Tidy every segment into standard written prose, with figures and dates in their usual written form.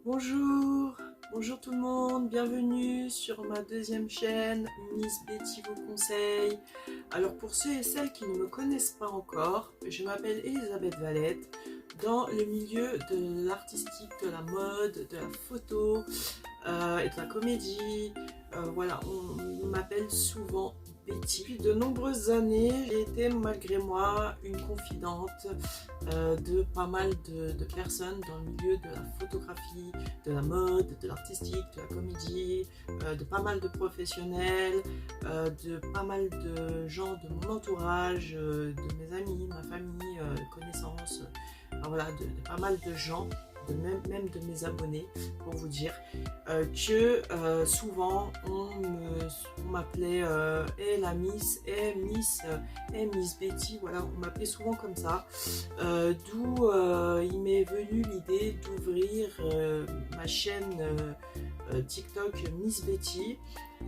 Bonjour, bonjour tout le monde, bienvenue sur ma deuxième chaîne, Miss Betty vous conseille. Alors pour ceux et celles qui ne me connaissent pas encore, je m'appelle Elisabeth Valette. Dans le milieu de l'artistique, de la mode, de la photo et de la comédie, voilà, on m'appelle souvent Betty. Depuis de nombreuses années, j'ai été malgré moi une confidente de pas mal de personnes dans le milieu de la photographie, de la mode, de l'artistique, de la comédie, de pas mal de professionnels, de pas mal de gens de mon entourage, de mes amis, ma famille, connaissances, enfin, voilà, de pas mal de gens, même de mes abonnés, pour vous dire que souvent on m'appelait hey, la Miss, hey, Miss, hey, Miss Betty, voilà, on m'appelait souvent comme ça, d'où il m'est venu l'idée d'ouvrir ma chaîne TikTok Miss Betty.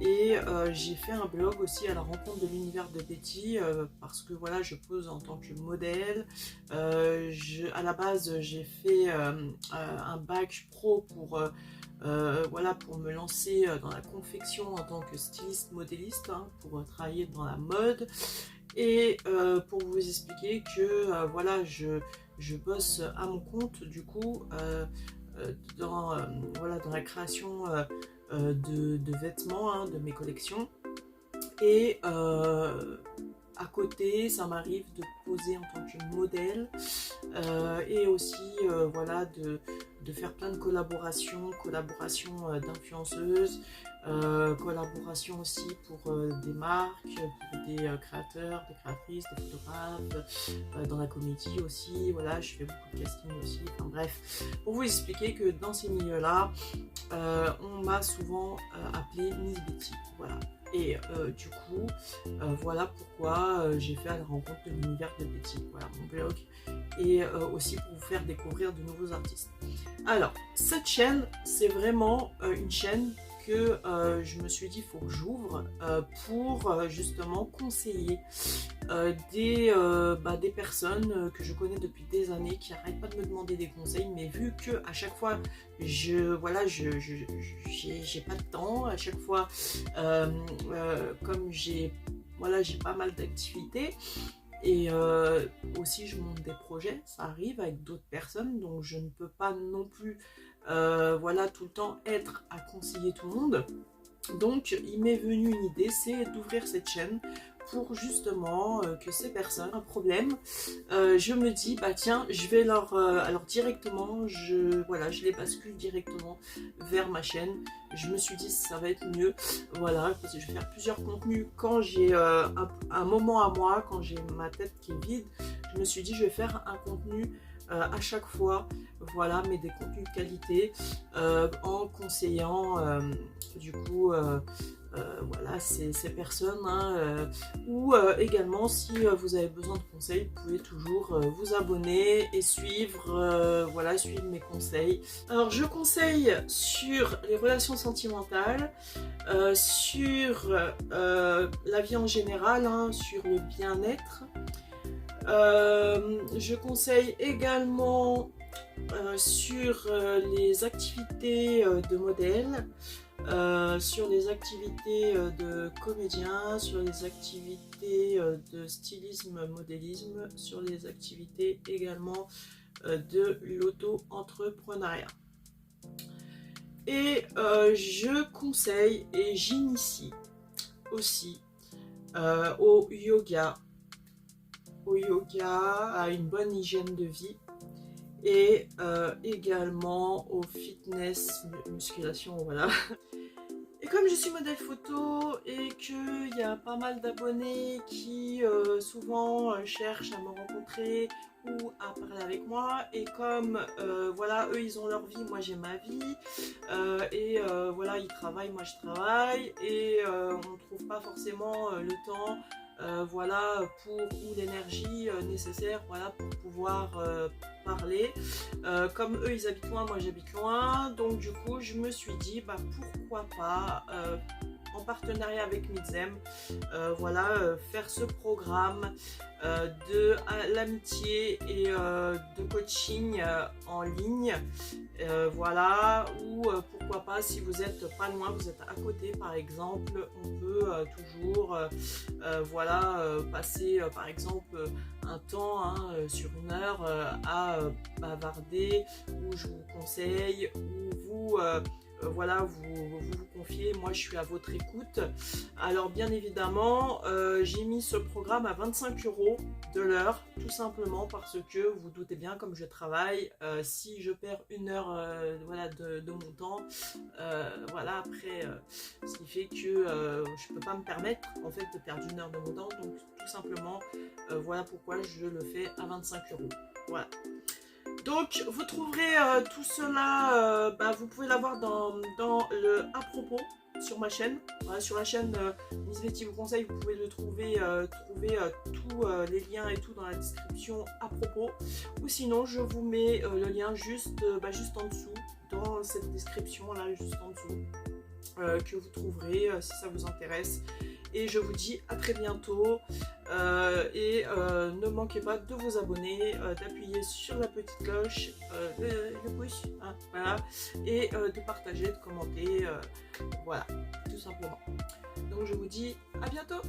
Et j'ai fait un blog aussi à la rencontre de l'univers de Betty parce que voilà, je pose en tant que modèle. À la base, j'ai fait un bac pro pour voilà, pour me lancer dans la confection en tant que styliste modéliste, hein, pour travailler dans la mode. Et pour vous expliquer que voilà, je bosse à mon compte du coup voilà, dans la création de vêtements, hein, de mes collections. Et à côté, ça m'arrive de poser en tant que modèle et aussi voilà, de faire plein de collaborations d'influenceuses, collaborations aussi pour des marques, pour des créateurs, des créatrices, des photographes, dans la comédie aussi, voilà, je fais beaucoup de casting aussi, enfin bref, pour vous expliquer que dans ces milieux-là, on m'a souvent appelée Miss Betty, voilà. Et du coup, voilà pourquoi j'ai fait à la rencontre de l'univers de Betty, voilà mon blog, et aussi pour vous faire découvrir de nouveaux artistes. Alors, cette chaîne, c'est vraiment une chaîne que je me suis dit, il faut que j'ouvre pour justement conseiller des personnes que je connais depuis des années qui n'arrêtent pas de me demander des conseils, mais vu que à chaque fois j'ai pas de temps, à chaque fois comme j'ai pas mal d'activités et aussi je monte des projets, ça arrive avec d'autres personnes, donc je ne peux pas non plus voilà, tout le temps être à conseiller tout le monde. Donc il m'est venu une idée, c'est d'ouvrir cette chaîne pour justement que ces personnes ont un problème. Je me dis, bah tiens, je vais alors directement, voilà, je les bascule directement vers ma chaîne. Je me suis dit, ça va être mieux, voilà, parce que je vais faire plusieurs contenus quand j'ai un moment à moi, quand j'ai ma tête qui est vide. Je me suis dit, je vais faire un contenu à chaque fois, voilà, mais des contenus de qualité en conseillant du coup voilà, ces personnes, hein, ou également si vous avez besoin de conseils, vous pouvez toujours vous abonner et suivre, voilà, suivre mes conseils. Alors je conseille sur les relations sentimentales, sur la vie en général, hein, sur le bien-être. Je conseille également sur les activités de modèle, sur les activités de comédien, sur les activités de stylisme, modélisme, sur les activités également de l'auto-entrepreneuriat. Et je conseille et j'initie aussi au yoga, à une bonne hygiène de vie et également au fitness, musculation, voilà. Et comme je suis modèle photo et qu'il y a pas mal d'abonnés qui souvent cherchent à me rencontrer ou à parler avec moi, et comme voilà, eux ils ont leur vie, moi j'ai ma vie, et voilà, ils travaillent, moi je travaille, et on ne trouve pas forcément le temps voilà, ou l'énergie nécessaire, voilà, pour pouvoir parler. Comme eux ils habitent loin, moi j'habite loin, donc du coup je me suis dit bah pourquoi pas en partenariat avec Mizem, voilà, faire ce programme de l'amitié et de coaching en ligne, voilà, ou pourquoi pas, si vous êtes pas loin, vous êtes à côté par exemple, on peut toujours voilà, passer par exemple un temps sur une heure à bavarder, où je vous conseille, où vous voilà, vous confiez, moi je suis à votre écoute. Alors bien évidemment, j'ai mis ce programme à 25 € de l'heure, tout simplement parce que vous doutez bien, comme je travaille, si je perds une heure voilà, de mon temps, voilà, après, ce qui fait que je peux pas me permettre en fait de perdre une heure de mon temps, donc tout simplement, voilà pourquoi je le fais à 25 €. Voilà. Donc vous trouverez tout cela, vous pouvez l'avoir dans le à propos sur ma chaîne. Voilà, sur la chaîne Miss Betty vous conseille, vous pouvez le trouver, tous les liens et tout dans la description à propos. Ou sinon je vous mets le lien juste en dessous, dans cette description là, juste en dessous, que vous trouverez si ça vous intéresse. Et je vous dis à très bientôt, et ne manquez pas de vous abonner, d'appuyer sur la petite cloche, le pouce, voilà, et de partager, de commenter, voilà, tout simplement. Donc je vous dis à bientôt.